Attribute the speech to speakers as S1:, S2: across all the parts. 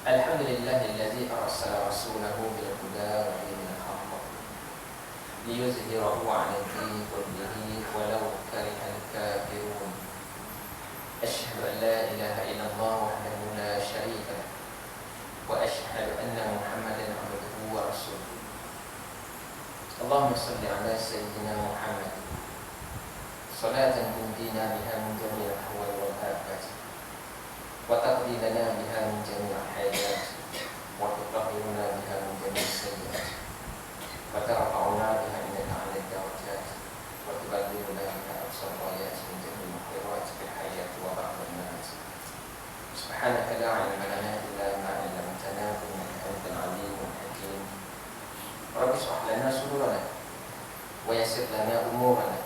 S1: Alhamdulillahilladzi arsala rasulahu bil huda wa dinil haqq liyuzhirahu 'ala ad-dini kullihi walau karihal kafirun. Asyhadu an la ilaha illallah wahdahu la syarika lah wa asyhadu anna Muhammadan 'abduhu wa rasuluh. Allahumma shalli 'ala sayyidina Muhammad salatan tunjina biha min jami'il ahwal wal afat wa taqdi lana biha min jami'il hajat wa tutahhiruna biha min jami'is sayyi'at wa tarfa'una biha indaka 'ala ad-darajat wa tuballighuna biha aqsal ghayat min jami'il khairat fil hayati wa ba'da al-mamat. Subhanaka la 'ilma lana illa ma 'allamtana innaka antal 'alimul hakim. Rabbi shrah lana sudurana wa yassir lana umurana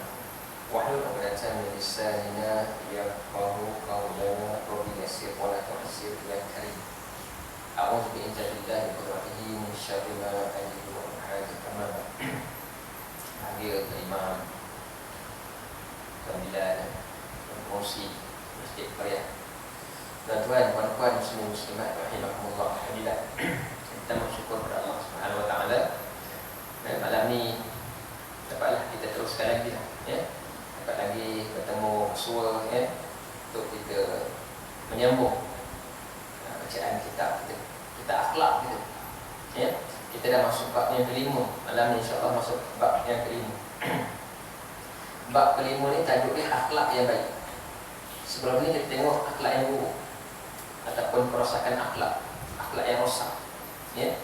S1: wahlul 'uqdatam min lisanina yafqahu qawlana. Rabbi yassir wa la tu'assir ya karim. A'udzu bi'izzatillahi wa qudratihi min syarri ma ajidu wa uhadzu kama hadir imam Alhamdulillah Fungsi Masjid Pariah. Tuan-tuan, puan-puan, muslimin muslimat rahimakumullah. Alhamdulillah kita bersyukur kepada Allah Subhanahu wa taala. Malam ni dapatlah kita teruskan lagi lah, ya. Dapat lagi bertemu suara, ya, untuk kita menyambung bacaan kitab kita akhlak kita, ya. Kita dah masuk bab yang kelima. Malam ni insya-Allah masuk bab yang kelima. Bab kelima ni tajuknya akhlak yang baik. Sebelum ni kita tengok akhlak yang buruk ataupun kerosakan akhlak yang rosak, ya.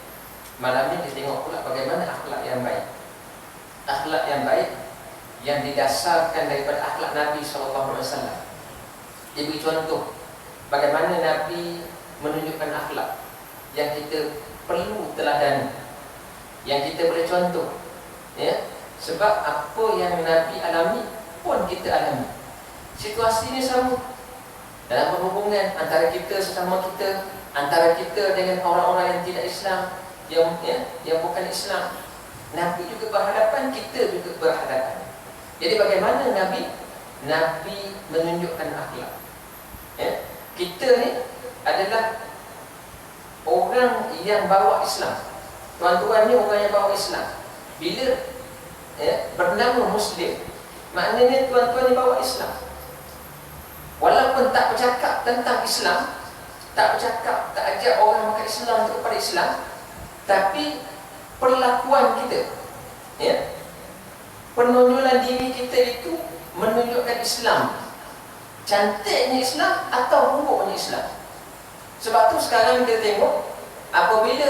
S1: Malam ni kita tengok pula bagaimana akhlak yang baik. Akhlak yang baik yang didasarkan daripada akhlak Nabi SAW. Dia beri contoh bagaimana Nabi menunjukkan akhlak yang kita perlu teladani, yang kita boleh contoh, ya. Sebab apa yang Nabi alami pun kita alami. Situasi ini sama dalam perhubungan antara kita sesama kita, antara kita dengan orang-orang yang tidak Islam, yang bukan Islam. Nabi juga berhadapan, kita juga berhadapan. Jadi bagaimana Nabi menunjukkan akhlak, ya? Kita ni adalah orang yang bawa Islam. Tuan-tuan ni orang yang bawa Islam. Bila, ya, bernama Muslim, maknanya tuan-tuan ni bawa Islam. Walaupun tak bercakap tentang Islam, tak bercakap, tak ajak orang makan Islam kepada Islam, tapi perlakuan kita, ya, penonjolan diri kita itu menunjukkan Islam. Cantiknya Islam atau buruknya Islam. Sebab tu sekarang kita tengok apabila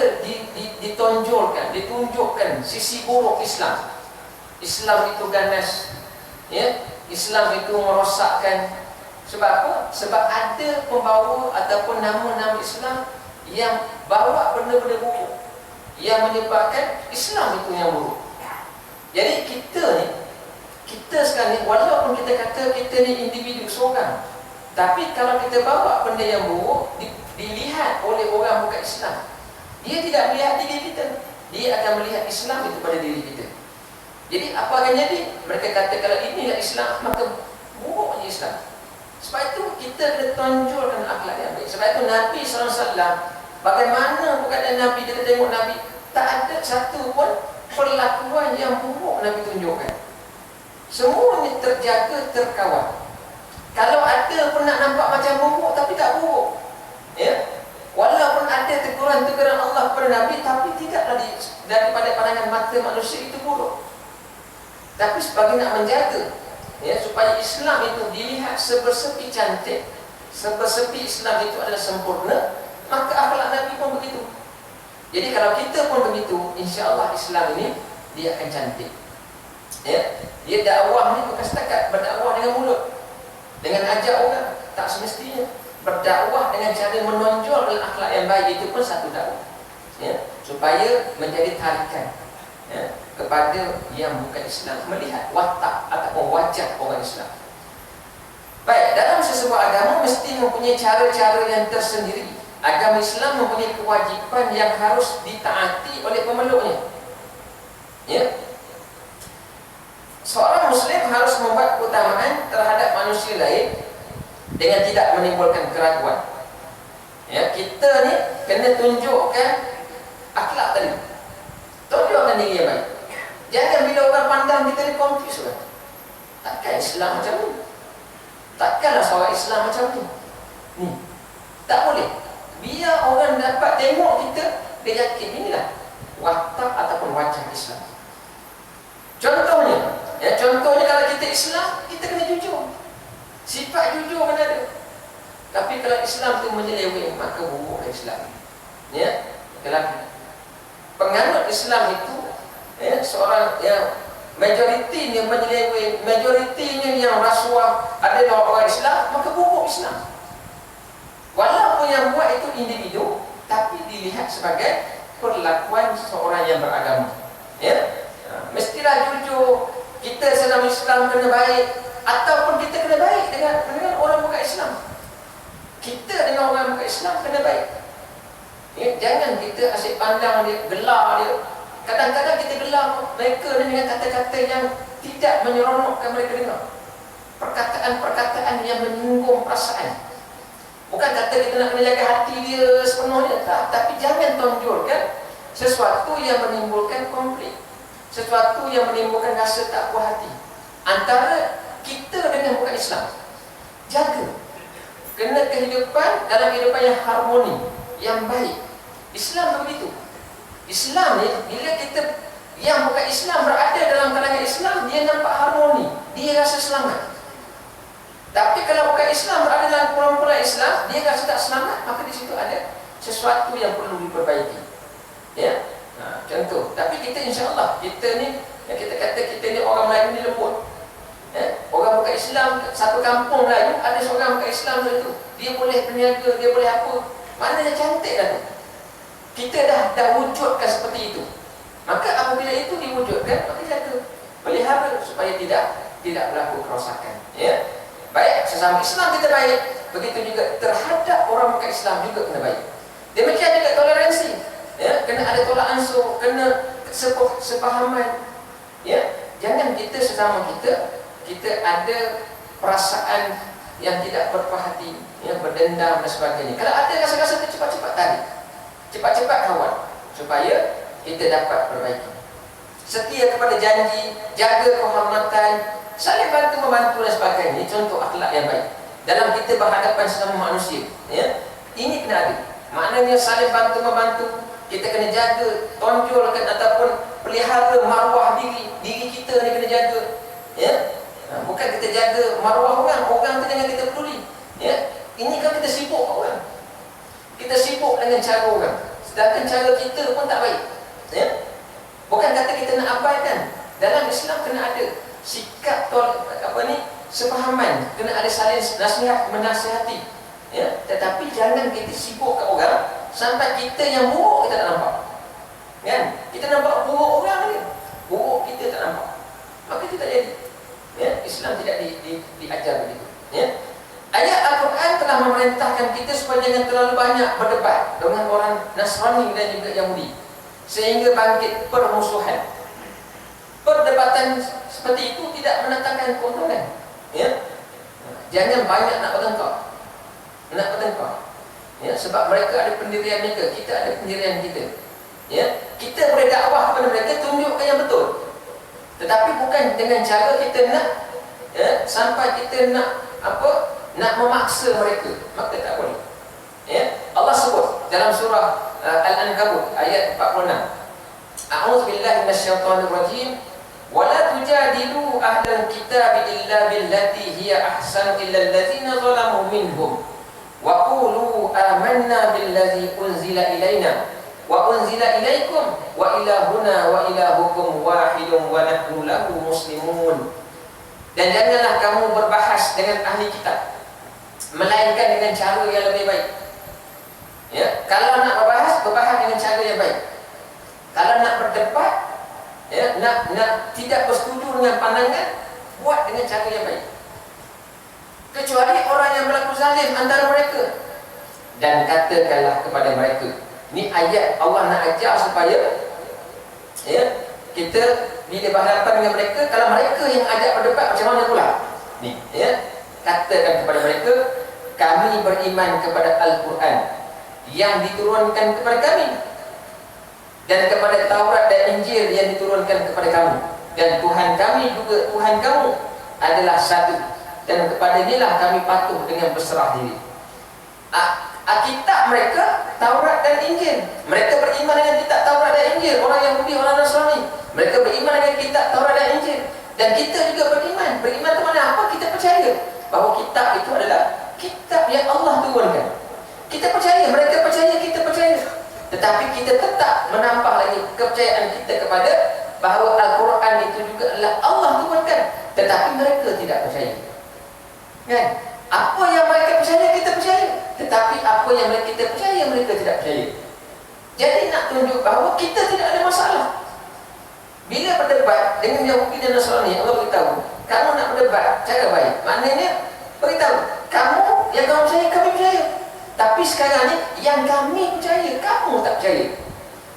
S1: ditunjukkan sisi buruk Islam. Islam itu ganas, ya, Islam itu merosakkan. Sebab apa? Sebab ada pembawa ataupun nama-nama Islam yang bawa benda-benda buruk, yang menyebabkan Islam itu yang buruk. Jadi kita sekarang ni, walaupun kita kata kita ni individu seorang, tapi kalau kita bawa benda yang buruk dilihat oleh orang bukan Islam, dia tidak melihat diri kita, dia akan melihat Islam itu pada diri kita. Jadi apa akan jadi? Mereka kata kalau inilah Islam, maka buruknya Islam. Sebab itu kita kena tonjolkan akhlak yang baik. Sebab itu Nabi SAW, bagaimana bukan Nabi, kita tengok Nabi, tak ada satu pun perlakuan yang buruk Nabi tunjukkan. Semuanya terjaga, terkawal. Kalau ada pernah nampak macam buruk, tapi tak buruk, ya. Walaupun ada teguran-teguran Allah kepada Nabi, tapi tidaklah daripada pandangan mata manusia itu buruk. Tapi sebagai nak menjaga, ya, supaya Islam itu dilihat sebersepi cantik, sebersepi Islam itu adalah sempurna, maka akhlak Nabi pun begitu. Jadi kalau kita pun begitu, insya-Allah Islam ini dia akan cantik, ya. Dia dakwah ni bukan setakat berdakwah dengan mulut, dengan ajak orang, tak semestinya. Berdakwah dengan cara menonjolkan akhlak yang baik itu pun satu dakwah, ya, supaya menjadi tarikan, ya, kepada yang bukan Islam melihat watak ataupun wajah orang Islam. Baik, dalam sesebuah agama mesti mempunyai cara-cara yang tersendiri. Agama Islam mempunyai kewajipan yang harus ditaati oleh pemeluknya, ya. Seorang Muslim harus membuat keutamaan terhadap manusia lain dengan tidak menimbulkan keraguan. Ya, kita ni kena tunjukkan akhlak tadi. Tunjukkan diri yang baik. Jangan bila orang pandang kita ni confuse kan. Takkan Islam macam ni. Takkanlah seorang Islam macam ni. Ni. Tak boleh. Biar orang dapat tengok kita, dia yakin inilah watak ataupun wajah Islam. Contohnya kalau kita Islam, kita kena jujur. Sifat jujur kena ada. Tapi kalau Islam tu menyeleweng, maka buruk Islam. Ya, kalau penganut Islam itu, seorang yang majoritinya menyeleweng, majoritinya yang rasuah adalah orang Islam, maka buruk Islam. Walaupun yang buat itu individu, tapi dilihat sebagai perlakuan seorang yang beragama. Ya, mestilah jujur. Kita selama Islam kena baik, ataupun kita kena baik dengan orang bukan Islam. Kita dengan orang bukan Islam kena baik. Ya, jangan kita asyik pandang dia, gelar dia. Kadang-kadang kita gelar mereka dengan kata-kata yang tidak menyeronokkan mereka dengar. Perkataan-perkataan yang menyinggung perasaan. Bukan kata kita nak kena jaga hati dia sepenuhnya, tak. Tapi jangan tonjolkan sesuatu yang menimbulkan konflik, sesuatu yang menimbulkan rasa tak puas hati antara kita dengan bukan Islam. Jaga. Kena kehidupan dalam kehidupan yang harmoni, yang baik. Islam begitu. Islam ni, bila kita yang bukan Islam berada dalam kalangan Islam, dia nampak harmoni, dia rasa selamat. Tapi kalau bukan Islam berada dalam kumpulan Islam, dia rasa tak selamat, maka di situ ada sesuatu yang perlu diperbaiki. Ya, contoh. Tapi kita insya-Allah, kita ni, yang kita kata kita ni orang Melayu ni lembut. Orang bukan Islam, satu kampung Melayu ada seorang bukan Islam tu, dia boleh berniaga, dia boleh apa, maknanya cantik dah tu. Kita dah wujudkan seperti itu. Maka apabila itu diwujudkan, maka jaga, pelihara supaya tidak berlaku kerosakan. Ya, baik sesama Islam kita baik, begitu juga terhadap orang bukan Islam juga kena baik. Demikian juga toleransi. Ya, kena ada tolak ansur, kena sepahaman. Ya, jangan kita sesama kita ada perasaan yang tidak berpuas-hati, yang berdendam dan sebagainya. Kalau ada rasa-rasa itu, cepat-cepat tarik, cepat-cepat kawan, supaya kita dapat perbaiki. Setia kepada janji, jaga kehormatan, saling bantu-membantu dan sebagainya. Ini contoh akhlak yang baik dalam kita berhadapan sesama manusia. Ya, ini kena ada. Maknanya saling bantu-membantu. Kita kena jaga, tonjolkan ataupun pelihara maruah diri kita ni kena jaga. Ya, bukan kita jaga maruah orang tu jangan kita peduli. Ya, ini kan kita sibuk orang. Kita sibuk dengan cara orang, sedangkan cara kita pun tak baik. Ya, bukan kata kita nak abaikan. Dalam Islam kena ada sikap sepahaman, kena ada saling nasihat, menasihati. Ya, tetapi jangan kita sibuk kat orang sampai kita yang buruk kita tak nampak. Kan? Kita nampak buruk orang ni, buruk kita tak nampak. Maka kita tak jadi. Ya, Islam tidak diajar begitu. Ya. Ayat Al-Quran telah memerintahkan kita supaya jangan terlalu banyak berdebat dengan orang Nasrani dan juga Yahudi, sehingga bangkit permusuhan. Perdebatan seperti itu tidak mendatangkan keuntungan. Ya. Jangan banyak nak bertengkar. Ya, sebab mereka ada pendirian mereka, kita ada pendirian kita. Ya, kita boleh dakwah kepada mereka, tunjukkan yang betul. Tetapi bukan dengan cara kita nak sampai kita nak memaksa mereka, maka tak boleh. Ya, Allah sebut dalam surah Al-Ankabut ayat 46. A'udzubillahi minasyaitonir rajim. Wala tujadilu ahlal kitab illa billati hiya ahsan illa allazina zalamu minhum wa qulu amanna billazi unzila ilaina wa unzila ilaikum wa ilahuna wa ilahukum wahidun wa nahnu lahu muslimun. Dan janganlah kamu berbahas dengan ahli kitab melainkan dengan cara yang lebih baik. Ya, kalau nak berbahas dengan cara yang baik. Kalau nak berdebat, ya, nak tidak bersetuju dengan pandangan, buat dengan cara yang baik. Kecuali orang yang berlaku zalim antara mereka, dan katakanlah kepada mereka. Ini ayat Allah nak ajar supaya ya, kita bila berhadapan dengan mereka, kalau mereka yang ajak berdebat, macam mana pula? Ni, ya, katakan kepada mereka, kami beriman kepada Al-Quran yang diturunkan kepada kami, dan kepada Taurat dan Injil yang diturunkan kepada kamu, dan Tuhan kami juga Tuhan kamu adalah satu, dan kepada inilah kami patuh dengan berserah diri. Kitab mereka Taurat dan Injil, mereka beriman dengan kitab Taurat dan Injil. Orang Yahudi, orang Nasrani, mereka beriman dengan kitab Taurat dan Injil. Dan kita juga beriman ke mana? Apa? Kita percaya bahawa kitab itu adalah kitab yang Allah turunkan. Kita percaya, mereka percaya, kita percaya. Tetapi kita tetap menambah lagi kepercayaan kita kepada bahawa Al-Quran itu juga adalah Allah turunkan. Tetapi mereka tidak percaya. Kan? Apa yang mereka percaya, kita percaya. Tetapi apa yang kita percaya, mereka tidak percaya. Jadi nak tunjuk bahawa kita tidak ada masalah. Bila berdebat dengan Yahudi dan Nasrani, Allah beritahu, kamu nak berdebat cara baik. Maknanya beritahu, kamu yang kamu percaya, kami percaya. Tapi sekarang ni yang kami percaya, kamu tak percaya.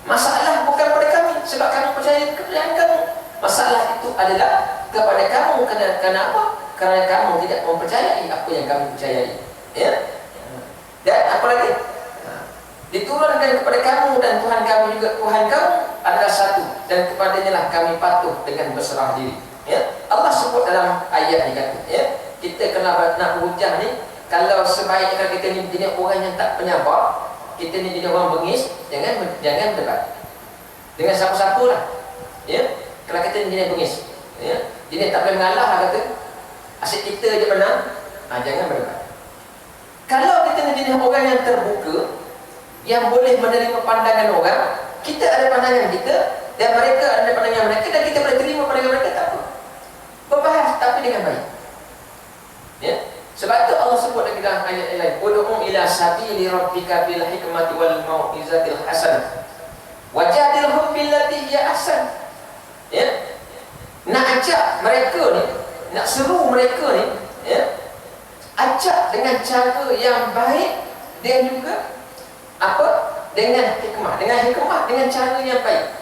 S1: Masalah bukan pada kami, sebab kami percaya kepercayaan kamu. Masalah itu adalah kepada kamu. Kerana apa? Kerana kamu tidak mempercayai apa yang kami percayai. Ya? Dan apa lagi? Diturunkan kepada kamu, dan Tuhan kami juga Tuhan kamu adalah satu, dan kepadanya lah kami patuh dengan berserah diri. Ya? Allah sebut dalam ayat ni kata, ya? Kita kena nak berhujah ni, kalau sebaiknya kita ni jenis orang yang tak penyabar, kita ni jenis orang bengis, jangan debat dengan siapa-siapa lah. Ya? Kalau kita ni jenis bengis, ya? Jenis tak boleh mengalah lah kata, asyik kita je menang, jangan berdebat. Kalau kita ni jenis orang yang terbuka, yang boleh menerima pandangan orang, kita ada pandangan kita dan mereka ada pandangan mereka, dan kita boleh terima pandangan mereka, tak apa. Berbahas tapi dengan baik. Ya? Sebab itu Allah sebut lagi dalam ayat lain, ud'u ila sabili rabbika bil hikmati wal mau'izatil hasanah wajadilhum billati hiya ahsan. Ya? Nak ajak mereka ni, nak seru mereka ni, ya? Ajak dengan cara yang baik, dan juga apa? Dengan hikmah, dengan cara yang baik.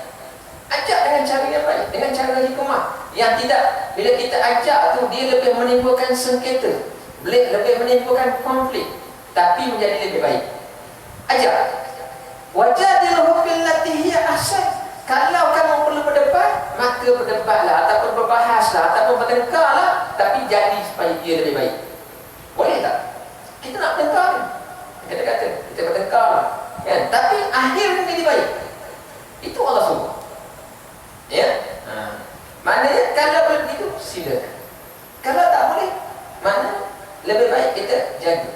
S1: Ajak dengan cara yang baik, dengan cara hikmah, yang tidak, bila kita ajak tu, dia lebih menimbulkan sengketa, lebih menimbulkan konflik, tapi menjadi lebih baik. Ajak. Wajadilhum billati hiya ahsan. Kalau kamu perlu berdebat, maka berdebatlah, ataupun berbahaslah, ataupun bertengkarlah, tapi jadi supaya dia lebih baik. Boleh tak? Kita nak bertengkar, kata-kata kita bertengkar, kan? Tapi akhirnya jadi baik. Itu Allah suruh. Ya? Maknanya kalau boleh begitu, silakan. Kalau tak boleh, mana lebih baik kita jaga.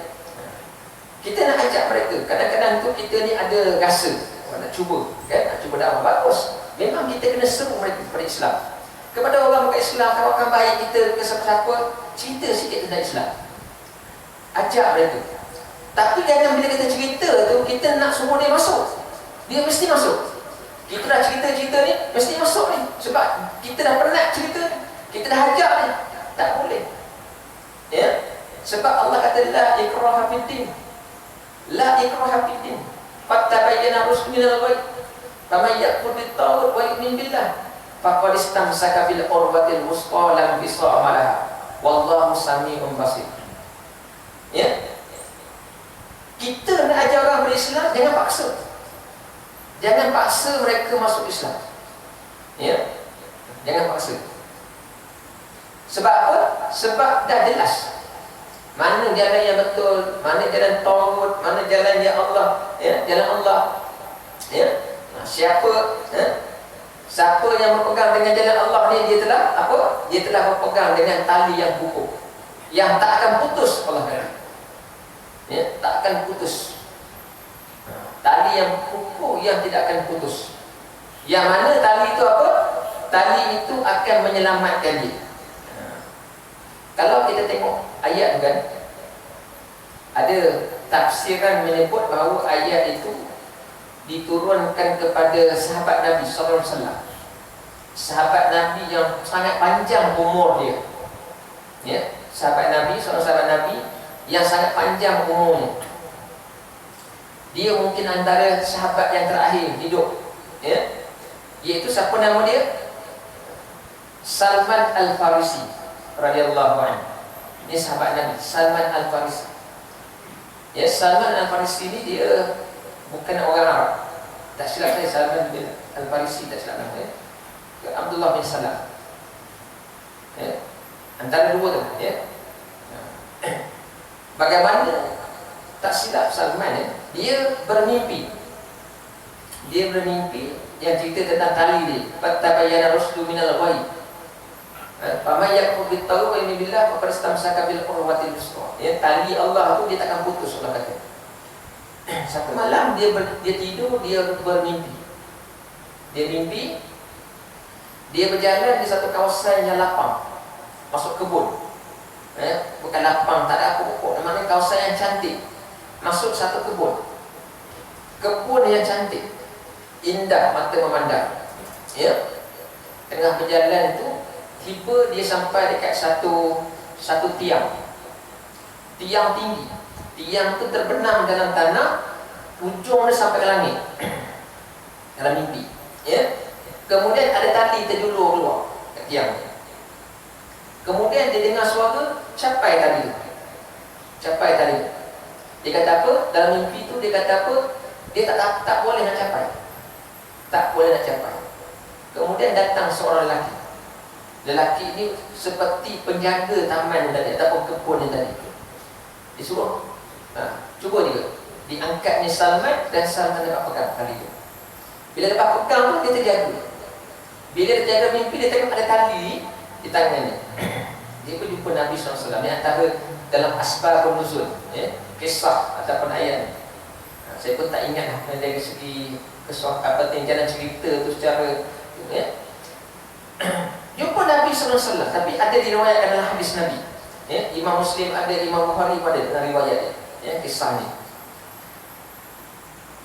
S1: Kita nak ajak mereka. Kadang-kadang tu kita ni ada rasa nak cuba, kan? Nak cuba dakwah, bagus. Memang kita kena seru mereka kepada Islam. Kepada orang bukan Islam, kawan-kawan baik kita ke siapa-siapa, cerita sikit tentang Islam. Ajak mereka. Tapi jangan bila kita cerita tu, kita nak suruh dia masuk. Dia mesti masuk. Kita dah cerita-cerita ni, mesti masuk ni. Sebab kita dah penat cerita ni, kita dah ajak ni. Tak boleh. Ya? Sebab Allah kata, la ikraha fid din. La ikraha fid din. Fattabayyana rushd minal ghayy. Faman yakfur bit-taghut wa yu'min billah faqad istamsaka bil urwatil wusqa lam fisama laha. Wallahu sami'un basir. Ya? Kita nak ajar orang berislam, jangan paksa. Jangan paksa mereka masuk Islam. Ya? Jangan paksa. Sebab apa? Sebab dah jelas mana jalan yang betul, mana jalan tauhid, mana jalan yang Allah, ya, jalan Allah. Ya? Siapa yang berpegang dengan jalan Allah ni, dia telah apa? Dia telah berpegang dengan tali yang kukuh, yang tak akan putus. Allah kata, ya, tak akan putus. Tali yang kukuh yang tidak akan putus. Yang mana tali itu apa? Tali itu akan menyelamatkan dia. Kalau kita tengok ayat kan, ada tafsiran menyebut bahawa ayat itu diturunkan kepada sahabat Nabi sallallahu alaihi wasallam. Sahabat Nabi yang sangat panjang umur dia. Ya, sahabat Nabi, seorang sahabat Nabi yang sangat panjang umurnya. Dia mungkin antara sahabat yang terakhir hidup, ya. Iaitu siapa nama dia? Salman Al-Farisi radhiyallahu anhu. Ini sahabat Nabi, Salman Al-Farisi. Ya, Salman Al-Farisi ini dia bukan orang Arab. Tak silap saya, Salman bin Al-Farisi, tak silap nama Abdullah bin Salam. Antara dua tu, bagaimana tak silap Salman, dia bermimpi yang cerita tentang tali dia. Fatabayyana rusdu minal ghayy. Faman yakfur bit-taghut wa yu'min billah faqad istamsaka bil urwatil wusqa. Tali Allah tu dia takkan putus, Allah kata. Satu malam dia tidur, dia bermimpi. Dia mimpi dia berjalan di satu kawasan yang lapang, masuk kebun. Bukan lapang, tak ada pokok, namanya kawasan yang cantik. Masuk satu kebun. Kebun yang cantik, indah mata memandang. Tengah berjalan tu, tiba dia sampai dekat satu tiang tinggi. Tiang tu terbenam dalam tanah, ujung dia sampai ke langit. Dalam mimpi, kemudian ada tali terjulur keluar kat tiang. Kemudian dia dengar suara, capai tali. Dia kata apa? Dalam mimpi tu dia kata apa? Dia tak boleh nak capai. Kemudian datang seorang lelaki. Lelaki ini seperti penjaga taman tadi ataupun kebun yang tadi. Disuruh, cuba juga diangkatnya Salman, dan Salman dapat pegang tali itu. Bila dapat pegang tu, dia terjaga. Bila dia terjaga mimpi, dia tengok ada tali di tangannya. Dia pun jumpa Nabi SAW. Ini antara dalam asbabun nuzul, kisah ataupun ayat. Saya pun tak ingat dari segi kisah jalan cerita tu secara jumpa Nabi SAW. Tapi ada diriwayatkan dalam hadis Nabi. Imam Muslim ada, Imam Bukhari pada dalam riwayat kisah ni.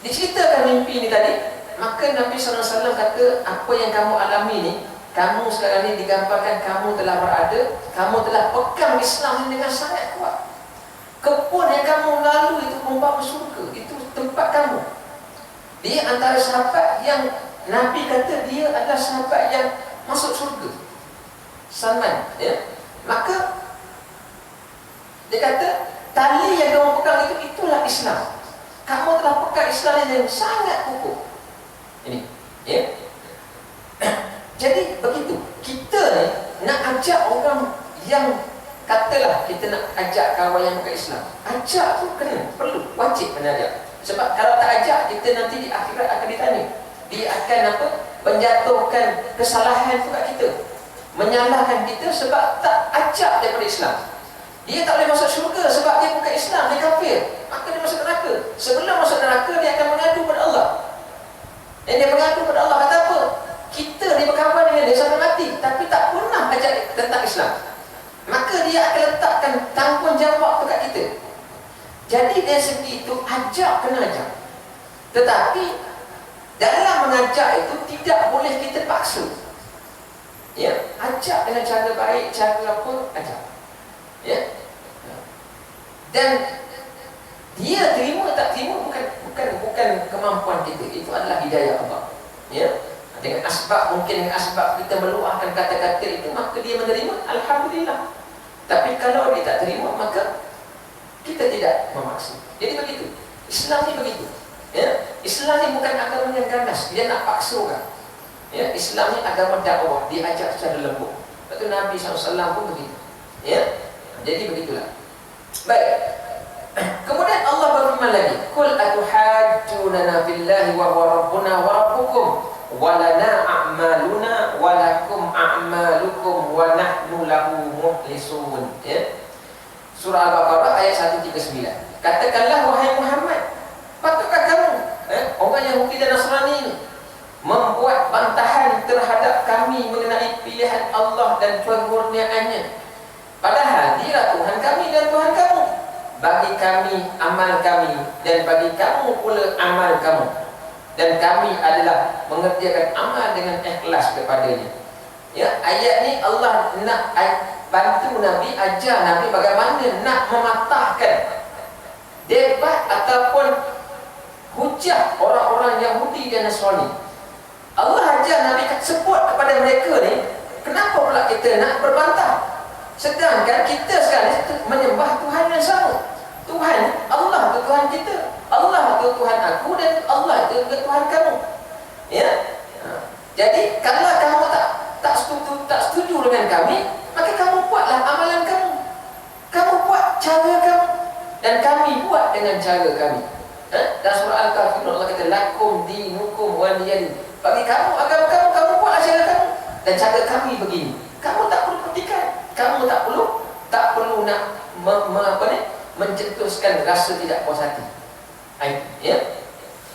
S1: Diceritakan mimpi ni tadi, maka Nabi SAW kata, apa yang kamu alami ni, kamu sekarang ni digambarkan kamu telah berada, kamu telah pegang Islam ni dengan sangat kuat. Kebun yang kamu lalui itu membawa surga, itu tempat kamu. Dia antara sahabat yang Nabi kata dia adalah sahabat yang masuk surga, Salman. Maka dia kata, tali yang kamu pegang itulah Islam. Kamu telah pegang Islam yang sangat kukuh. Ini, jadi begitu. Kita ni nak ajak orang yang, katalah kita nak ajak kawan yang bukan Islam, ajak tu perlu, wajib kena ajak. Sebab kalau tak ajak, kita nanti di akhirat akan ditanya. Dia akan menjatuhkan kesalahan tu kat kita, menyalahkan kita sebab tak ajak daripada Islam. Dia tak boleh masuk syurga sebab dia bukan Islam, dia kafir, maka dia masuk neraka. Sebelum masuk neraka, dia akan mengadu pada Allah. Dan dia mengadu pada Allah, kata apa? Kita ni berkawan dengan dia sampai mati, tapi tak pernah ajak tentang Islam. Maka dia akan letakkan tanggungjawab tu kat kita. Jadi dari segi itu, ajak kena ajak. Tetapi dalam mengajak itu tidak boleh kita paksa. Ajak dengan cara baik, cara apa, ajak. Dan dia terima tak terima bukan kemampuan kita. Itu adalah hidayah Allah. Dengan asbab, mungkin dengan asbab kita meluahkan kata-kata itu, maka dia menerima, alhamdulillah. Tapi kalau dia tak terima, maka kita tidak memaksa. Jadi begitu. Islam ni begitu. Islam ni bukan agama yang ganas, dia nak paksa orang. Islam ni agama dakwah, dia ajak secara lembut. Lepas tu Nabi SAW pun begitu. Jadi begitulah. Baik. Kemudian Allah berfirman lagi, "Qul atuhajjunana billahi wa huwa rabbuna wa rabbukum wa lana a'maluna wa lakum a'malukum wa nahnu lahu mukhlisun." Surah Al-Baqarah ayat 139. Katakanlah wahai Muhammad, patukah kamu orang Yahudi dan Nasrani ini membuat bantahan terhadap kami mengenai pilihan Allah dan pengurniaannya, padahal Dia Tuhan kami dan Tuhan kamu. Bagi kami amal kami, dan bagi kamu pula amal kamu, dan kami adalah mengerjakan amal dengan ikhlas kepadanya. Ayat ni Allah nak bantu Nabi, ajar Nabi bagaimana nak mematahkan debat ataupun hujah orang-orang Yahudi dan Nasrani. Allah ajar Nabi sebut kepada mereka ni, kenapa pula kita nak berbantah? Sedangkan kita sekarang menyembah Tuhan yang sama. Tuhan, Allah tu Tuhan kita, Allah tu Tuhan aku, aku dan Allah itu juga Tuhan kamu. Ya. Jadi kalau kamu tak setuju dengan kami, maka kamu buatlah amalan kamu. Kamu buat cara kamu dan kami buat dengan cara kami. Dan surah Al-Kafirun Allah kata lakum dinukum waliyadin. Bagi kamu agama kamu buatlah cara kamu dan cara kami begini. Kamu tak perlu petikan. Kamu tak perlu nak mencetuskan rasa tidak puas hati. Ya.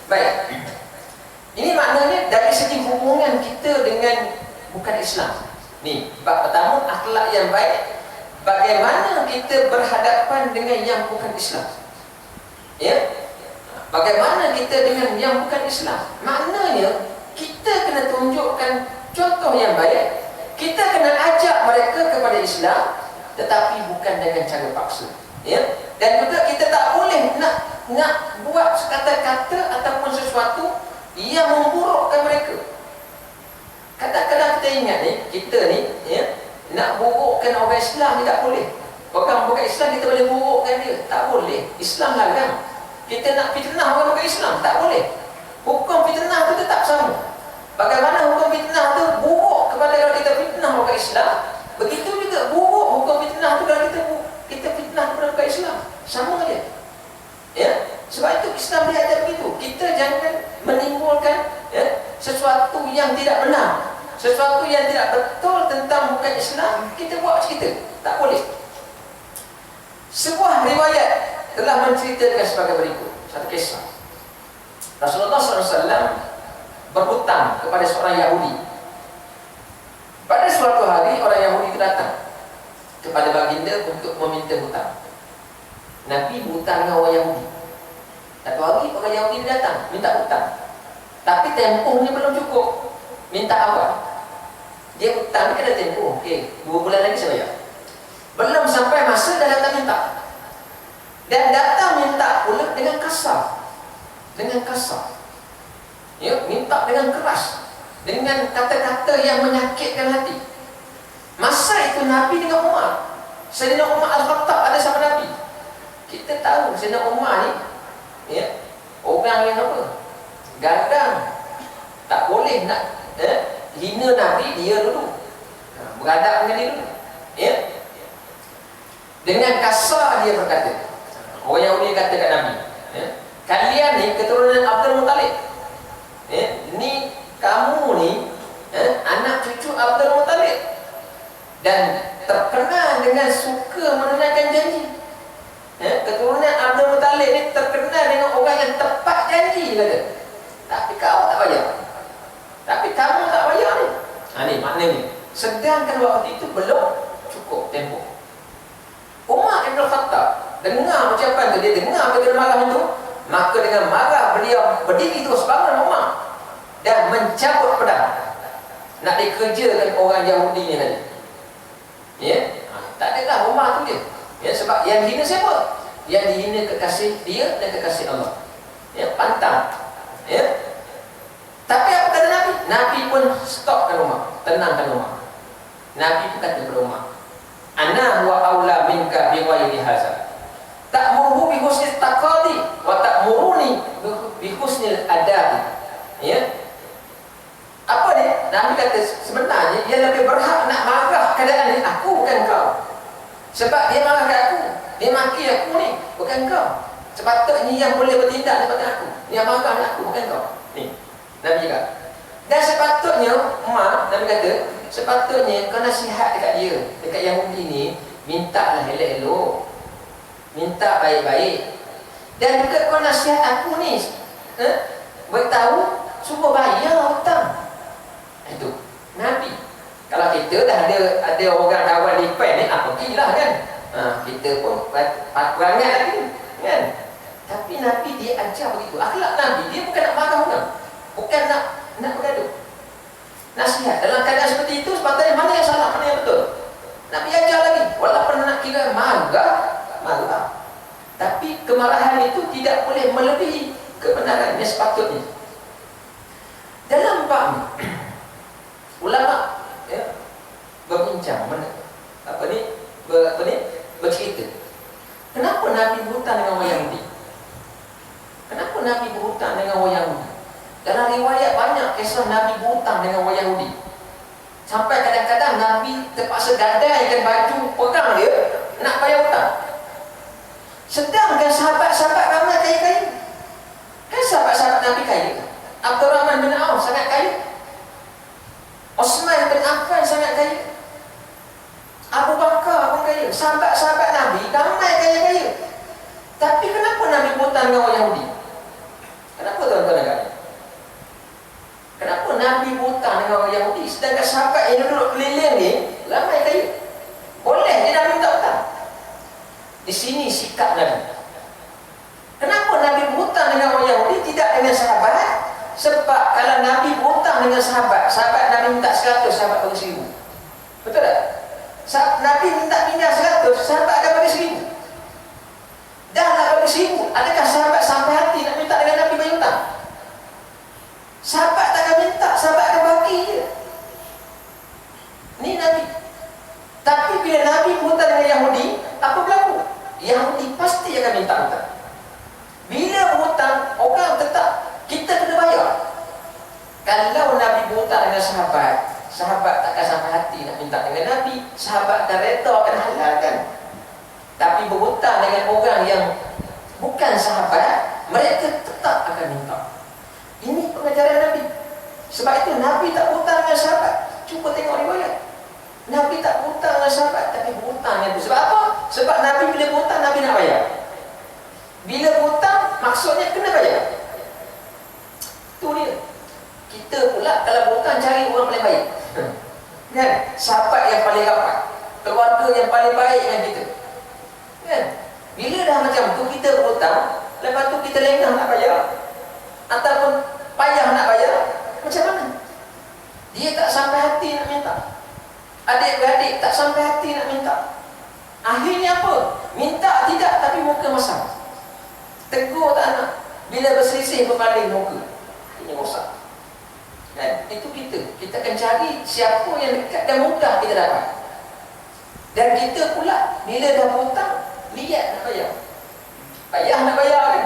S1: Baik. Ini maknanya dari segi hubungan kita dengan bukan Islam. Ni, bab pertama akhlak yang baik. Bagaimana kita berhadapan dengan yang bukan Islam? Ya. Bagaimana kita dengan yang bukan Islam? Maknanya kita kena tunjukkan contoh yang baik. Kita kena ajak mereka kepada Islam, tetapi bukan dengan cara paksa. Ya. Dan juga kita tak boleh nak buat kata-kata ataupun sesuatu yang memburukkan mereka. Kadang-kadang kita ingat ni, kita ni, ya, nak burukkan orang Islam ni tak boleh. Orang bukan Islam kita boleh burukkan dia, tak boleh. Islam larang. Kita nak fitnah orang bukan Islam, tak boleh. Hukum fitnah tu tetap sama. Bagaimana hukum fitnah tu buruk kepada kalau kita fitnah orang Islam, begitu juga buruk hukum fitnah tu kalau kita fitnah kepada orang Islam. Sama saja. Ya, sebab itu Islam diajar begitu. Kita jangan menimbulkan, ya, sesuatu yang tidak benar, sesuatu yang tidak betul tentang bukan Islam, kita buat macam kita. Tak boleh. Sebuah riwayat telah menceritakan sebagai berikut. Satu kisah. Rasulullah SAW berhutang kepada seorang Yahudi. Pada suatu hari orang Yahudi itu datang kepada baginda untuk meminta hutang. Nabi berhutang dengan orang Yahudi. Satu hari orang Yahudi itu datang minta hutang, tapi tempohnya belum cukup, minta awal. Dia hutang kena tempoh, 2 bulan lagi saya bayar. Belum sampai masa dah datang minta. Dan datang minta pula dengan kasar. Dengan kasar. Ya, minta dengan keras, dengan kata-kata yang menyakitkan hati. Masa itu Nabi dengan Umar, Sayyidina Umar Al-Khattab ada sama Nabi. Kita tahu Sayyidina Umar ni, ya, orang yang apa? Gadang. Tak boleh nak hina Nabi, dia dulu beradab dengan dia dulu. Ya. Dengan kasar dia berkata. Orang Yahudi kata kat Nabi, ya, kalian ni keturunan Abdul Muttalib. Ya, ni kamu ni, anak cucu Abdul Muttalib dan terkenal dengan suka menunaikan janji. Ya, keturunan Abdul Muttalib ni terkenal dengan orang yang tepat janji, kata. Tapi kau tak bayar. Tapi kamu tak bayar ni. Ni maknanya. Sedangkan waktu itu belum cukup tempoh. Umar Ibn Khattab dengar ucapan tu, dia dengar bagaimana marah itu, maka dengan marah beliau berdiri terus bangun Umar dan mencabut pedang nak dikerjakan orang Yahudi ni tadi. Ya, tak adalah Umar tu dia. Ya, sebab yang dihina siapa? Yang dihina kekasih dia dan kekasih Allah. Ya, pantang. Ya. Tapi apa kata Nabi? Nabi pun stopkan Umar, tenangkan Umar. Nabi pun kata kepada Umar, ana wa aula minka bi ghairi hadza. Ta'muruhu bi husnil taqadi wa ta'muruni bi husnil adab. Ya. Apa dia? Nabi kata sebenarnya dia lebih berhak nak marah keadaan ni, aku bukan kau. Sebab dia marah kat aku, dia maki aku ni, bukan kau. Sepatutnya yang boleh bertindak daripada aku, yang marah kat aku, bukan kau. Ni Nabi cakap. Dan sepatutnya Umar, Nabi kata, sepatutnya kau nasihat dekat dia, dekat Yahudi ni, mintalah elok-elok, minta baik-baik. Dan juga kau nasihat aku ni, beritahu suruh bayar hutang. Itu Nabi. Kalau kita dah ada orang kawan lipat ni, pergilah kan. Kita pun perangai lagi kan. Tapi Nabi dia ajar begitu. Akhlak Nabi, dia bukan nak marah orang, bukan nak bergaduh. Nasihat dalam keadaan seperti itu, sepatutnya mana yang salah, mana yang betul. Nabi ajar lagi. Walaupun nak kira marah, tapi kemarahan itu tidak boleh melebihi kebenaran yang sepatutnya. Dalam bab ni, ulama, ya, berbincang bercerita, kenapa Nabi berhutang dengan orang Yahudi? Kenapa Nabi berhutang dengan orang Yahudi? Dalam riwayat banyak kisah Nabi berhutang dengan orang Yahudi. Sampai kadang-kadang Nabi terpaksa gadaikan baju perang dia nak bayar hutang. Sedangkan sahabat-sahabat ramai kaya-kaya. Kan sahabat-sahabat Nabi kaya. Abdurrahman bin Auf sangat kaya. Osman bin Affan sangat kaya. Abu Bakar pun kaya. Sahabat-sahabat Nabi ramai kaya-kaya. Tapi kenapa Nabi berhutang dengan orang Yahudi? Kenapa tuan-tuan dan kawan? Kenapa Nabi berhutang dengan orang Yahudi? Sedangkan sahabat yang duduk keliling ni ramai kaya. Boleh dia Nabi minta hutang. Di sini sikap Nabi. Kenapa Nabi berhutang dengan orang Yahudi, tidak dengan sahabat? Sebab kalau Nabi berhutang dengan sahabat, sahabat Nabi minta 100, sahabat bagi 1000. Betul tak? Nabi minta pinjam 100, sahabat akan bagi 1000. Dah nak bagi 1000, adakah sahabat sampai hati nak minta dengan Nabi bagi hutang? Sahabat tak akan minta, sahabat akan bagi je. Ni Nabi. Tapi bila Nabi berhutang dengan Yahudi, apa berlaku? Yahudi pasti akan minta hutang. Bila berhutang, orang tetap kita kena bayar. Kalau Nabi berhutang dengan sahabat, sahabat takkan sampai hati nak minta dengan Nabi. Sahabat akan reda, akan halalkan. Tapi berhutang dengan orang yang bukan sahabat, mereka tetap akan minta. Ini pengajaran Nabi. Sebab itu Nabi tak berhutang dengan sahabat. Cuba tengok riwayat. Nabi tak berhutang dengan sahabat, tapi berhutang dengan itu. Sebab apa? Sebab Nabi bila berhutang, Nabi nak bayar. Bila berhutang, maksudnya kena bayar. Itu dia. Kita pula kalau berhutang, cari orang paling baik. Kan? Sahabat yang paling rapat, keluarga yang paling baik dengan kita. Kan? Bila dah macam tu kita berhutang, lepas tu kita lengah nak bayar, ataupun payah nak bayar, macam mana? Dia tak sampai hati nak minta. Adik-beradik tak sampai hati nak minta. Akhirnya apa? Minta tidak, tapi muka masam. Tegur tak nak. Bila berselisih berpaling muka, ini rosak. Dan itu kita akan cari siapa yang dekat dan mudah kita dapat. Dan kita pula bila dah berhutang, lihat nak bayar. Payah nak bayar kan?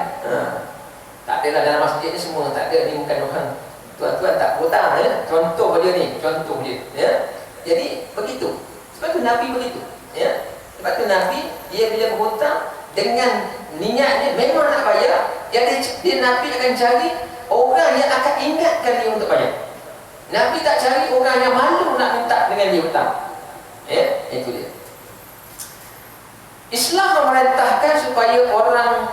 S1: Tak adalah dalam masjid ni semua, tak ada. Ni bukan orang tuan-tuan tak berhutang ya? Contoh dia ni, contoh dia ya? Jadi begitu. Sebab tu Nabi begitu ya? Sebab tu Nabi, dia bila berhutang dengan niatnya memang nak bayar, jadi dia Nabi akan cari orang yang akan ingatkan dia untuk bayar. Nabi tak cari orang yang malu nak minta dengan dia hutang. Ya, itu dia. Islam memerintahkan supaya orang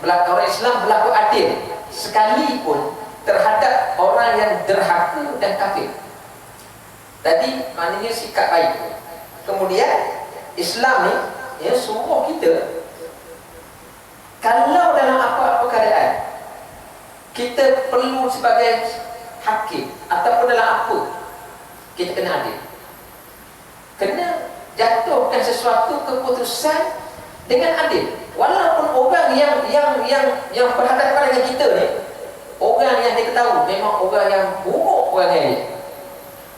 S1: orang Islam berlaku adil sekalipun terhadap orang yang derhaka dan kafir. Tadi maknanya sikap baik. Kemudian Islam ni suruh kita, kalau dalam apa-apa keadaan kita perlu sebagai hakim ataupun dalam apa, kita kena adil. Kena jatuhkan sesuatu keputusan dengan adil. Walaupun orang yang berhadapan dengan kita ni, orang yang kita tahu memang orang yang buruk orangnya ni,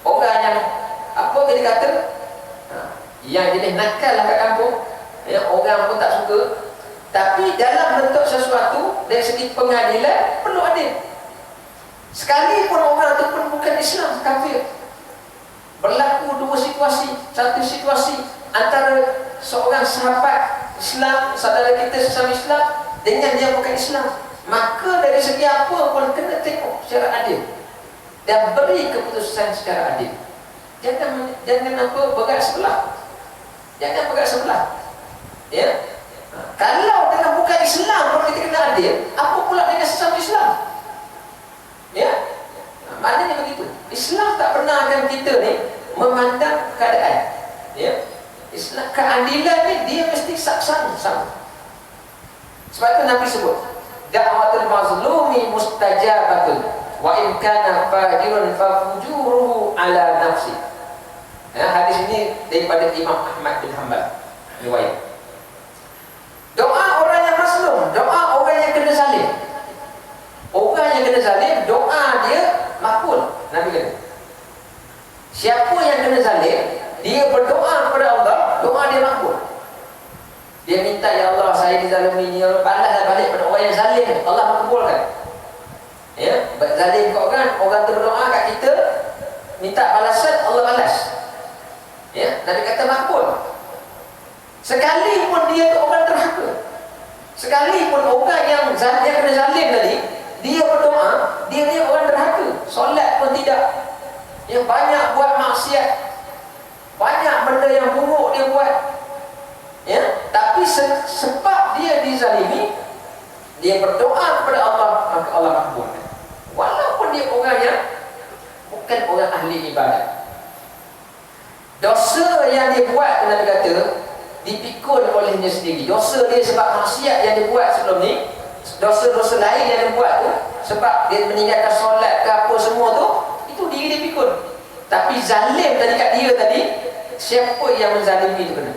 S1: orang yang apa kita kata yang jenis nakal lah kat kampung, orang pun tak suka. Tapi dalam bentuk sesuatu dari segi pengadilan perlu adil. Sekalipun orang itu pun bukan Islam, kafir. Berlaku dua situasi. Satu situasi antara seorang sahabat Islam, saudara kita sesama Islam, dengan dia bukan Islam. Maka dari segi apa pun kena tengok secara adil dan beri keputusan secara adil. Jangan apa bergerak sebelah. Jangan bergerak sebelah. Ya. Kalau dengan bukan Islam pun kita kena adil, apa pula dengan sesama Islam? Ya. Maknanya begitu. Islam tak pernah akan kita ni memandang keadaan. Ya. Islam keadilan ni dia mesti sama. Sebab itu Nabi sebut, da'watul mazlumi mustajabatun wa in kana fajirun fa fujuruhu ala nafsi. Hadis ini daripada Imam Ahmad bin Hanbal riwayat. Doa orang yang mazlum, doa orang yang kena zalim. Orang yang kena zalim, doa dia makbul. Nabi kata, siapa yang kena zalim, dia berdoa kepada Allah, doa dia makbul. Dia minta, ya Allah, saya dizalimi, ya Allah, balaslah balik pada orang yang zalim zalim, Allah makbulkan. Ya, zalim kat orang tu berdoa kat kita, minta balasan, Allah balas. Ya, Nabi kata makbul. Sekalipun dia tu orang derhaka, sekalipun orang yang kena zalim tadi, dia berdoa, dia orang derhaka, solat pun tidak, yang banyak buat maksiat, banyak benda yang buruk dia buat, ya, tapi sebab dia dizalimi, dia berdoa kepada Allah, maka Allah makbulkan. Walaupun dia orang yang bukan orang ahli ibadat, dosa yang dia buat, Nabi kata, dipikul olehnya sendiri. Dosa dia sebab maksiat yang dia buat sebelum ni, dosa-dosa lain yang dia buat tu, sebab dia meninggalkan solat ke apa semua tu, itu diri dia pikul. Tapi zalim tadi kat dia tadi, siapa yang menzalimi itu kena.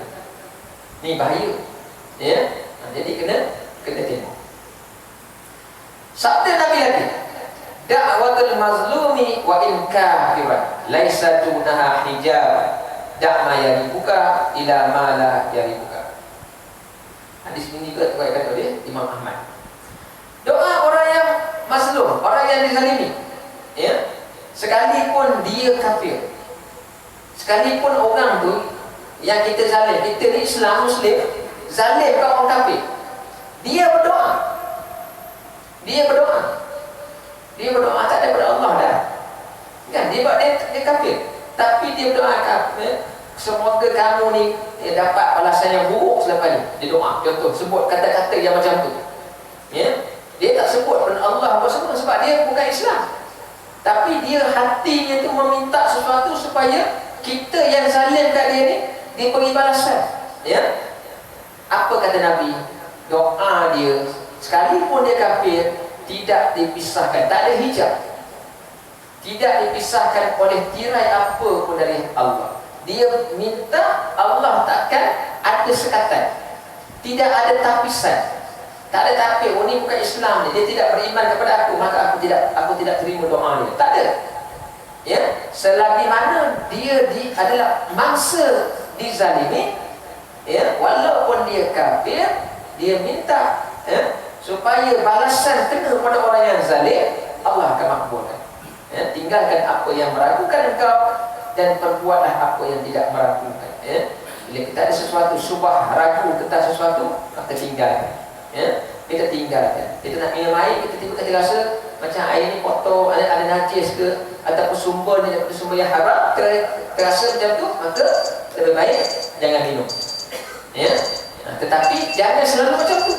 S1: Ni bahaya. Ya. Jadi kena tengok. Sabda Nabi lagi, da'watul mazlumi wa in kafiran laisa dunaha hijab da'ma yaribuka ila ma la yaribuka. Hadis ini juga diriwayatkan oleh Imam Ahmad. Doa orang yang mazlum, orang yang dizalimi, ya, sekalipun dia kafir, sekalipun orang tu yang kita zalim, kita ni Islam Muslim, zalim ke orang kafir, dia berdoa, dia berdoa tak ada pada Allah dah, kan? Dia kafir, tapi dia berdoa kafir, semoga kamu ni dapat balasan yang buruk selepas ni. Dia doa, contoh sebut kata-kata yang macam tu, ya, dia tak sebut pun Allah apa semua, sebab dia bukan Islam, tapi dia hatinya tu meminta sesuatu supaya kita yang zalim kat dia ni diberi balasan, ya. Apa kata Nabi? Doa dia sekalipun dia kafir tidak dipisahkan, tak ada hijab, tidak dipisahkan oleh tirai apa pun dari Allah. Dia minta, Allah takkan ada sekatan, tidak ada tapisan, tak ada tapi, oh ni bukan Islam ni, dia tidak beriman kepada aku, maka aku tidak terima doa dia. Tak ada. Ya, selagi mana dia adalah mangsa dizalimi, ya, walaupun dia kafir, dia minta, ya, supaya balasan kena pada orang yang zalim, Allah akan makbulkan. Ya, tinggalkan apa yang meragukan engkau dan perbuatlah apa yang tidak meragukan. Ya, bila kita ada sesuatu subah, ragu tentang sesuatu, maka tinggalkan. Ya, kita tinggalkan. Kita nak minum air, kita rasa macam air ni kotor, ada najis ke, ataupun sumber ni daripada sumber yang haram, terasa macam tu, maka lebih baik jangan minum. Ya, tetapi jangan selalu macam tu.